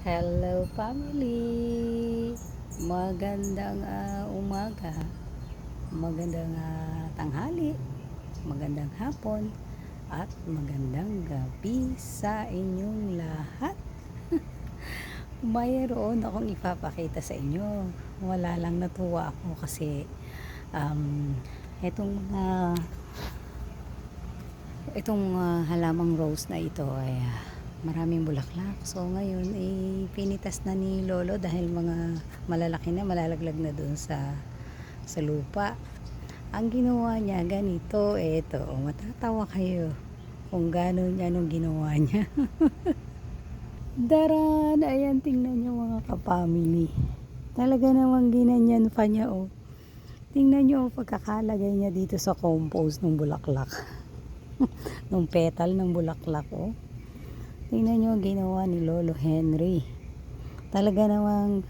Hello family! Magandang umaga, magandang tanghali, magandang hapon, at magandang gabi sa inyong lahat. Mayroon akong ipapakita sa inyo. Wala lang, natuwa ako kasi itong halamang rose na ito ay maraming bulaklak. So ngayon pinitas na ni Lolo dahil mga malalaki na, malalaglag na doon sa lupa. Ang ginawa niya ganito, eto, matatawa kayo kung anong ginawa niya. Daran, ayan, tingnan niyo mga kapamily. Talaga namang ginanyan pa niya, oh. Tingnan niyo pagkakalagay niya dito sa compost ng bulaklak. Nung petal ng bulaklak, oh. Tingnan nyo ginawa ni Lolo Henry. Talaga namang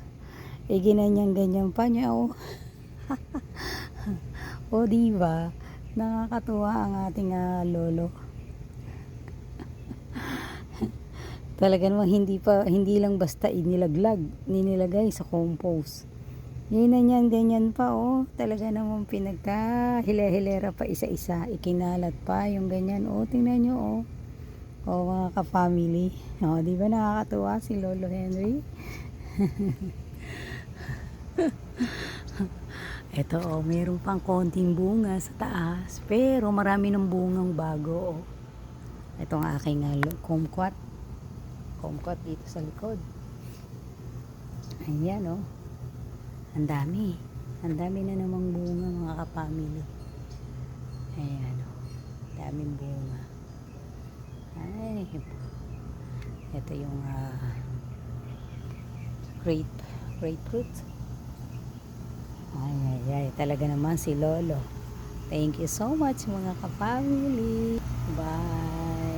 ginanyan-ganyan pa niya, oh. O diba, nakakatuwa ang ating lolo. Talaga namang hindi lang basta ninilagay sa compost. Ganyan pa, oh. Talaga namang pinagka-hilera pa isa-isa, ikinalat pa yung ganyan, oh. Tingnan nyo, oh. O mga ka-family, o di ba nakakatuwa si Lolo Henry? Ito, oh, mayroon pang konting bunga sa taas, pero marami ng bungang bago, oh. Ito ang aking kumquat dito sa likod. Ayan, oh. Ang dami na namang bunga, mga ka-family. Ayan, oh. Daming bunga. Ay, ito yung grapefruit. Ay, talaga naman si Lolo. Thank you so much mga ka-family. Bye.